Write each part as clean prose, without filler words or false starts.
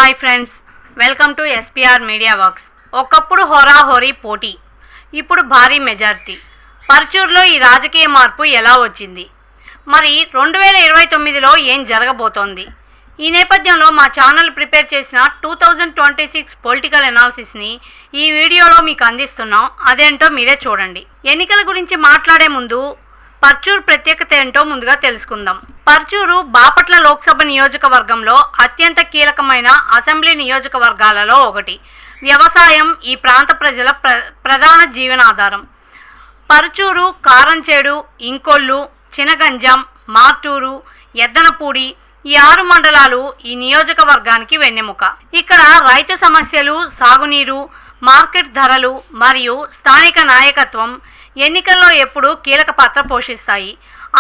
Hi friends, welcome to SPR media works. ఒకప్పుడు హోరాహోరీ పోటీ, ఇప్పుడు భారీ మెజారిటీ. పర్చూర్లో ఈ రాజకీయ మార్పు ఎలా వచ్చింది? మరి 2029లో ఏం జరగబోతోంది? ఈ నేపథ్యంలో మా ఛానల్ ప్రిపేర్ చేసిన 2026 పొలిటికల్ అనాలిసిస్ని ఈ వీడియోలో మీకు అందిస్తున్నాం. అదేంటో మీరే చూడండి. ఎన్నికల గురించి మాట్లాడే ముందు పర్చూర్ ప్రత్యేకత ఏంటో ముందుగా తెలుసుకుందాం. పర్చూరు బాపట్ల లోక్సభ నియోజకవర్గంలో అత్యంత కీలకమైన అసెంబ్లీ నియోజకవర్గాలలో ఒకటి. వ్యవసాయం ఈ ప్రాంత ప్రజల ప్రధాన జీవనాధారం. పర్చూరు, కారంచేడు, ఇంకొల్లు, చినగంజాం, మార్టూరు, ఎద్దనపూడి ఈ 6 మండలాలు ఈ నియోజకవర్గానికి వెన్నెముక. ఇక్కడ రైతు సమస్యలు, సాగునీరు, మార్కెట్ ధరలు మరియు స్థానిక నాయకత్వం ఎన్నికల్లో ఎప్పుడూ కీలక పాత్ర పోషిస్తాయి.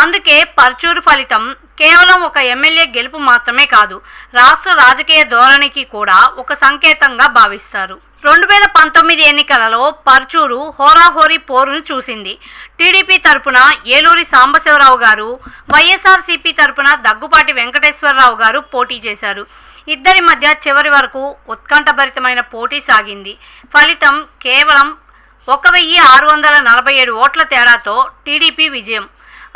అందుకే పర్చూరు ఫలితం కేవలం ఒక ఎమ్మెల్యే గెలుపు మాత్రమే కాదు, రాష్ట్ర రాజకీయ ధోరణికి కూడా ఒక సంకేతంగా భావిస్తారు. 2019 ఎన్నికలలో పర్చూరు హోరాహోరీ పోరును చూసింది. టీడీపీ తరపున ఏలూరి సాంబశివరావు గారు, వైఎస్ఆర్సీపీ తరపున దగ్గుపాటి వెంకటేశ్వరరావు గారు పోటీ చేశారు. ఇద్దరి మధ్య చివరి వరకు ఉత్కంఠభరితమైన పోటీ సాగింది. ఫలితం కేవలం 1647 ఓట్ల తేడాతో టీడీపీ విజయం.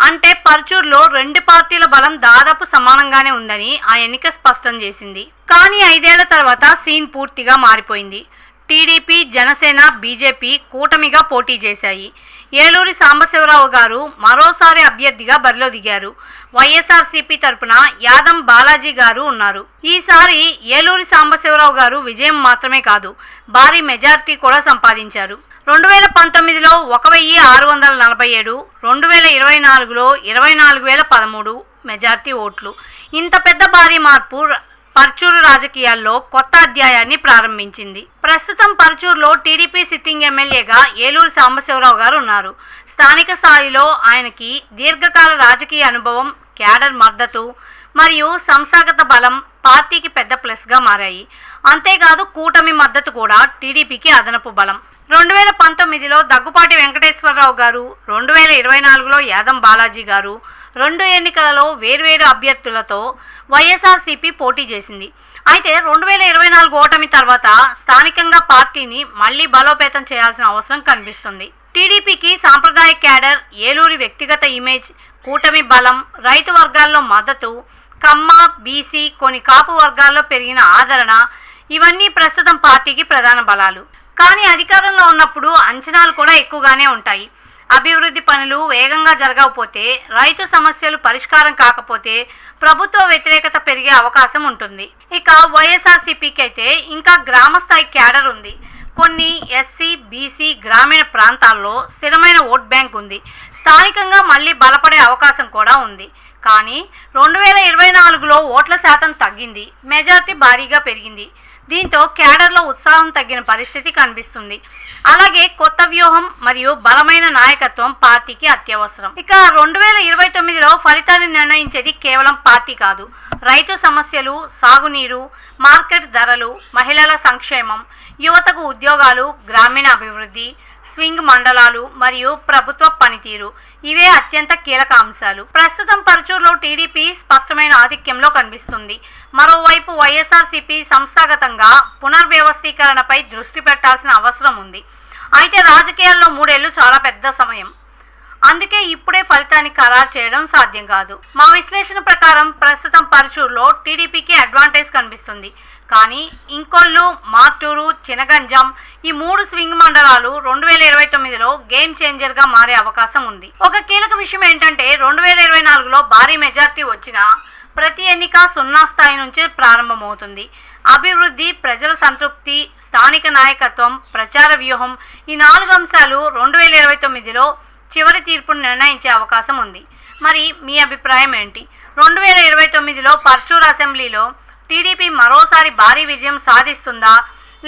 అంటే పర్చూర్లో 2 పార్టీల బలం దాదాపు సమానంగానే ఉందని ఆ ఎన్నిక స్పష్టం చేసింది. కానీ 5 ఏళ్ల తర్వాత సీన్ పూర్తిగా మారిపోయింది. టీడీపీ, జనసేన, బీజేపీ కూటమిగా పోటీ చేశాయి. ఏలూరి సాంబశివరావు గారు మరోసారి అభ్యర్థిగా బరిలో దిగారు. వైఎస్ఆర్సీపీ తరపున యాదం బాలాజీ గారు ఉన్నారు. ఈసారి ఏలూరి సాంబశివరావు గారు విజయం మాత్రమే కాదు, భారీ మెజారిటీ కూడా సంపాదించారు. 2019లో 1647, 2024లో 24,013 మెజారిటీ ఓట్లు. ఇంత పెద్ద భారీ మార్పు పర్చూరు రాజకీయాల్లో కొత్త అధ్యాయాన్ని ప్రారంభించింది. ప్రస్తుతం పర్చూరులో టీడీపీ సిట్టింగ్ ఎమ్మెల్యేగా ఏలూరి సాంబశివరావు గారు ఉన్నారు. స్థానిక స్థాయిలో ఆయనకి దీర్ఘకాల రాజకీయ అనుభవం, క్యాడర్ మద్దతు మరియు సంస్థాగత బలం పార్టీకి పెద్ద ప్లస్గా మారాయి. అంతేకాదు కూటమి మద్దతు కూడా టీడీపీకి అదనపు బలం. 2019లో దగ్గుపాటి వెంకటేశ్వరరావు గారు, 2024లో యాదం బాలాజీ గారు 2 ఎన్నికలలో వేర్వేరు అభ్యర్థులతో వైఎస్ఆర్సీపీ పోటీ చేసింది. అయితే 2024 ఓటమి తర్వాత స్థానికంగా పార్టీని మళ్లీ బలోపేతం చేయాల్సిన అవసరం కనిపిస్తుంది. టీడీపీకి సాంప్రదాయ క్యాడర్, ఏలూరి వ్యక్తిగత ఇమేజ్, కూటమి బలం, రైతు వర్గాల్లో మద్దతు, కమ్మ, బీసీ, కొన్ని కాపు వర్గాల్లో పెరిగిన ఆదరణ ఇవన్నీ ప్రస్తుతం పార్టీకి ప్రధాన బలాలు. కానీ అధికారంలో ఉన్నప్పుడు అంచనాలు కూడా ఎక్కువగానే ఉంటాయి. అభివృద్ధి పనులు వేగంగా జరగకపోతే, రైతు సమస్యలు పరిష్కారం కాకపోతే ప్రభుత్వ వ్యతిరేకత పెరిగే అవకాశం ఉంటుంది. ఇక వైఎస్ఆర్సీపీకి అయితే ఇంకా గ్రామస్థాయి క్యాడర్ ఉంది. కొన్ని ఎస్సీ, బీసీ, గ్రామీణ ప్రాంతాల్లో స్థిరమైన ఓట్ బ్యాంక్ ఉంది. స్థానికంగా మళ్ళీ బలపడే అవకాశం కూడా ఉంది. కానీ 2024లో ఓట్ల శాతం తగ్గింది, మెజార్టీ భారీగా పెరిగింది. దీంతో క్యాడర్లో ఉత్సాహం తగ్గిన పరిస్థితి కనిపిస్తుంది. అలాగే కొత్త వ్యూహం మరియు బలమైన నాయకత్వం పార్టీకి అత్యవసరం. ఇక 2029లో ఫలితాన్ని నిర్ణయించేది కేవలం పార్టీ కాదు, రైతు సమస్యలు, సాగునీరు, మార్కెట్ ధరలు, మహిళల సంక్షేమం, యువతకు ఉద్యోగాలు, గ్రామీణ అభివృద్ధి, స్వింగ్ మండలాలు మరియు ప్రభుత్వ పనితీరు ఇవే అత్యంత కీలక అంశాలు. ప్రస్తుతం పర్చూరులో టీడీపీ స్పష్టమైన ఆధిక్యంలో కనిపిస్తుంది. మరోవైపు వైఎస్ఆర్సీపీ సంస్థాగతంగా పునర్వ్యవస్థీకరణపై దృష్టి పెట్టాల్సిన అవసరం ఉంది. అయితే రాజకీయాల్లో 3 ఏళ్లు చాలా పెద్ద సమయం. అందుకే ఇప్పుడే ఫలితాన్ని ఖరారు చేయడం సాధ్యం కాదు. మా విశ్లేషణ ప్రకారం ప్రస్తుతం పర్చూరులో టీడీపీకి అడ్వాంటేజ్ కనిపిస్తుంది. కానీ ఇంకొల్లు, మార్టూరు, చినగంజాం ఈ 3 స్వింగ్ మండలాలు 2029లో గేమ్ చేంజర్గా మారే అవకాశం ఉంది. ఒక కీలక విషయం ఏంటంటే 2024లో భారీ మెజార్టీ వచ్చినా ప్రతి ఎన్నిక 0 స్థాయి నుంచి ప్రారంభమవుతుంది. అభివృద్ధి, ప్రజల సంతృప్తి, స్థానిక నాయకత్వం, ప్రచార వ్యూహం ఈ 4 అంశాలు 2029లో చివరి తీర్పును నిర్ణయించే అవకాశం ఉంది. మరి మీ అభిప్రాయం ఏంటి? 2029లో పర్చూరు అసెంబ్లీలో టీడీపీ మరోసారి భారీ విజయం సాధిస్తుందా,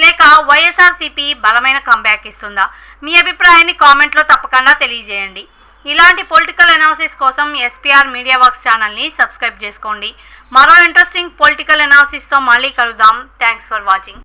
లేక వైఎస్ఆర్సీపీ బలమైన కంబ్యాక్ ఇస్తుందా? మీ అభిప్రాయాన్ని కామెంట్లో తప్పకుండా తెలియజేయండి. ఇలాంటి పొలిటికల్ అనాలిసిస్ కోసం ఎస్పీఆర్ మీడియా వర్క్స్ ఛానల్ని సబ్స్క్రైబ్ చేసుకోండి. మరో ఇంట్రెస్టింగ్ పొలిటికల్ అనాలిసిస్తో మళ్ళీ కలుద్దాం. Thanks for watching.